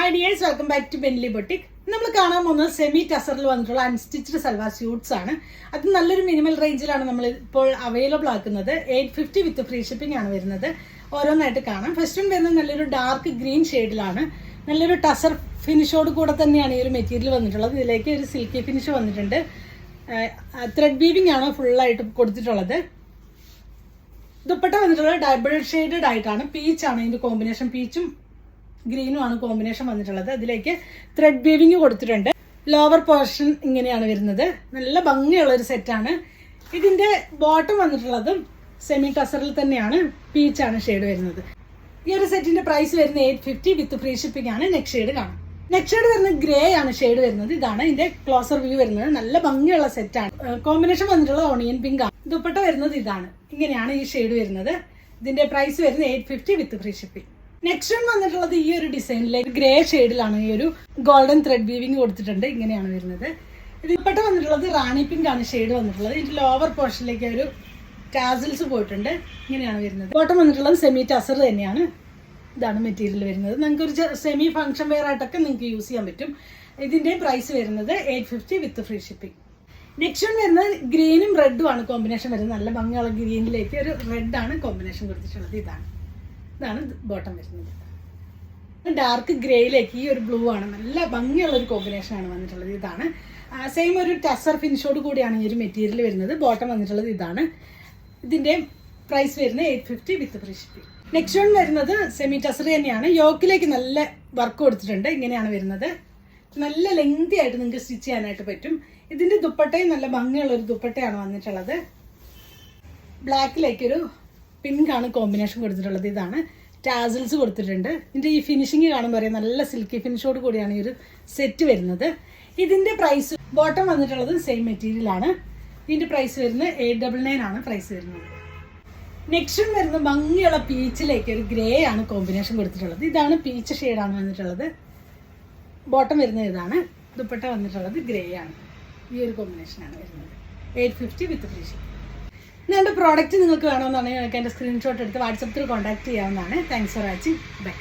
Hi dears, welcome back to Bentley Boutique. നമ്മൾ കാണാൻ പോകുന്നത് സെമി ടസറിൽ വന്നിട്ടുള്ള അൺസ്റ്റിച്ച്ഡ് സൽവാർ സ്യൂട്ട്സ് ആണ്. അത് നല്ലൊരു മിനിമൽ റേഞ്ചിലാണ് നമ്മൾ ഇപ്പോൾ അവൈലബിൾ ആക്കുന്നത്. 850 വിത്ത് ഫ്രീ ഷിപ്പിംഗ് ആണ് വരുന്നത്. ഓരോന്നായിട്ട് കാണാം. ഫസ്റ്റ് വൺ വരുന്നത് നല്ലൊരു ഡാർക്ക് ഗ്രീൻ ഷെയ്ഡിലാണ്. നല്ലൊരു ടസർ ഫിനിഷോട് കൂടെ തന്നെയാണ് ഈ ഒരു മെറ്റീരിയൽ വന്നിട്ടുള്ളത്. ഇതിലേക്ക് ഒരു സിൽക്കി ഫിനിഷ് വന്നിട്ടുണ്ട്. ത്രെഡ് വീവിംഗ് ആണ് ഫുള്ളായിട്ട് കൊടുത്തിട്ടുള്ളത്. ദുപ്പട്ട വന്നിട്ടുള്ളത് ഡബിൾ ഷെയ്ഡഡ് ആയിട്ടാണ്. പീച്ചാണ് ഇതിന്റെ കോമ്പിനേഷൻ. പീച്ചും ഗ്രീനും ആണ് കോമ്പിനേഷൻ വന്നിട്ടുള്ളത്. അതിലേക്ക് ത്രെഡ് വീവിംഗ് കൊടുത്തിട്ടുണ്ട്. ലോവർ പോർഷൻ ഇങ്ങനെയാണ് വരുന്നത്. നല്ല ഭംഗിയുള്ള ഒരു സെറ്റാണ്. ഇതിന്റെ ബോട്ടം വന്നിട്ടുള്ളതും സെമി ടസറിൽ തന്നെയാണ്. പീച്ചാണ് ഷെയ്ഡ് വരുന്നത്. ഈ ഒരു സെറ്റിന്റെ പ്രൈസ് വരുന്നത് 850 വിത്ത് ഫ്രീ ഷിപ്പിംഗ് ആണ്. നെക്സ്റ്റ് ഷെയ്ഡ് കാണാം. നെക്സ്റ്റ് ഷെയ്ഡ് വരുന്നത് ഗ്രേ ആണ് ഷെയ്ഡ് വരുന്നത്. ഇതാണ് ഇതിന്റെ ക്ലോസർ വ്യൂ വരുന്നത്. നല്ല ഭംഗിയുള്ള സെറ്റാണ്. കോമ്പിനേഷൻ വന്നിട്ടുള്ളത് ഓണിയൻ പിങ്ക് ആണ്. ദുപ്പട്ട വരുന്നത് ഇതാണ്. ഇങ്ങനെയാണ് ഈ ഷെയ്ഡ് വരുന്നത്. ഇതിന്റെ പ്രൈസ് വരുന്നത് 850 വിത്ത് ഫ്രീ ഷിപ്പിംഗ്. നെക്സ്റ്റ് വൺ വന്നിട്ടുള്ളത് ഈ ഒരു ഡിസൈനിലേക്ക് ഗ്രേ ഷെയ്ഡിലാണ്. ഈ ഒരു ഗോൾഡൻ ത്രെഡ് വീവിംഗ് കൊടുത്തിട്ടുണ്ട്. ഇങ്ങനെയാണ് വരുന്നത്. ദുപ്പട്ട വന്നിട്ടുള്ളത് റാണി പിങ്ക് ആണ് ഷെയ്ഡ് വന്നിട്ടുള്ളത്. ഇതിന്റെ ലോവർ പോർഷനിലേക്ക് ഒരു ടാസിൽസ് പോയിട്ടുണ്ട്. ഇങ്ങനെയാണ് വരുന്നത്. ബോട്ടം വന്നിട്ടുള്ളത് സെമി ടസർ തന്നെയാണ്. ഇതാണ് മെറ്റീരിയൽ വരുന്നത്. നിങ്ങൾക്ക് ഒരു സെമി ഫംഗ്ഷൻ വെയർ ആയിട്ടൊക്കെ നിങ്ങൾക്ക് യൂസ് ചെയ്യാൻ പറ്റും. ഇതിന്റെ പ്രൈസ് വരുന്നത് 850 വിത്ത് ഫ്രീ ഷിപ്പിംഗ്. നെക്സ്റ്റ് വൺ വരുന്നത് ഗ്രീനും റെഡും ആണ് കോമ്പിനേഷൻ വരുന്നത്. നല്ല ഭംഗിയുള്ള ഗ്രീനിലേക്ക് ഒരു റെഡ് ആണ് കോമ്പിനേഷൻ കൊടുത്തിട്ടുള്ളത്. ഇതാണ് ബോട്ടം വരുന്നത്. ഡാർക്ക് ഗ്രേയിലേക്ക് ഈ ഒരു ബ്ലൂ ആണ്. നല്ല ഭംഗിയുള്ള ഒരു കോമ്പിനേഷൻ ആണ് വന്നിട്ടുള്ളത്. ഇതാണ് സെയിം ഒരു ടസർ ഫിനിഷോട് കൂടിയാണ് ഈ ഒരു മെറ്റീരിയൽ വരുന്നത്. ബോട്ടം വന്നിട്ടുള്ളത് ഇതാണ്. ഇതിന്റെ പ്രൈസ് വരുന്നത് 850 വിത്ത് ഫ്രീ ഷിപ്പിംഗ്. നെക്സ്റ്റ് വൺ വരുന്നത് സെമി ടസർ തന്നെയാണ്. യോക്കിലേക്ക് നല്ല വർക്ക് കൊടുത്തിട്ടുണ്ട്. ഇങ്ങനെയാണ് വരുന്നത്. നല്ല ലെങ്തി ആയിട്ട് നിങ്ങൾക്ക് സ്റ്റിച്ച് ചെയ്യാനായിട്ട് പറ്റും. ഇതിന്റെ ദുപ്പട്ടയും നല്ല ഭംഗിയുള്ള ഒരു ദുപ്പട്ടയാണ് വന്നിട്ടുള്ളത്. ബ്ലാക്കിലേക്കൊരു പിങ്ക് ആണ് കോമ്പിനേഷൻ കൊടുത്തിട്ടുള്ളത്. ഇതാണ് ടാസിൽസ് കൊടുത്തിട്ടുണ്ട്. ഇതിന്റെ ഈ ഫിനിഷിങ് കാണുമ്പോൾ അറിയാം നല്ല സിൽക്കി ഫിനിഷോട് കൂടിയാണ് ഈ ഒരു സെറ്റ് വരുന്നത്. ഇതിന്റെ പ്രൈസ് ബോട്ടം വന്നിട്ടുള്ളത് സെയിം മെറ്റീരിയൽ ആണ്. ഇതിന്റെ പ്രൈസ് വരുന്നത് 899 ആണ് പ്രൈസ് വരുന്നത്. നെക്സ്റ്റ് വരുന്നത് ഭംഗിയുള്ള പീച്ചിലേക്ക് ഒരു ഗ്രേ ആണ് കോമ്പിനേഷൻ കൊടുത്തിട്ടുള്ളത്. ഇതാണ് പീച്ച് ഷെയ്ഡാണ് വന്നിട്ടുള്ളത്. ബോട്ടം വരുന്നത് ഇതാണ്. ദുപ്പട്ട വന്നിട്ടുള്ളത് ഗ്രേ ആണ്. ഈ ഒരു കോമ്പിനേഷനാണ് വരുന്നത്. 850 വിത്ത് ഫ്രീ ഷിപ്പിംഗ്. എൻ്റെ പ്രോഡക്റ്റ് നിങ്ങൾക്ക് വേണമെന്നുണ്ടെങ്കിൽ നിങ്ങൾക്ക് എൻ്റെ സ്ക്രീൻഷോട്ട് എടുത്ത് വാട്സപ്പിൽ കോൺടാക്ട് ചെയ്യാവുന്നതാണ്. Thanks for watching. ബൈ.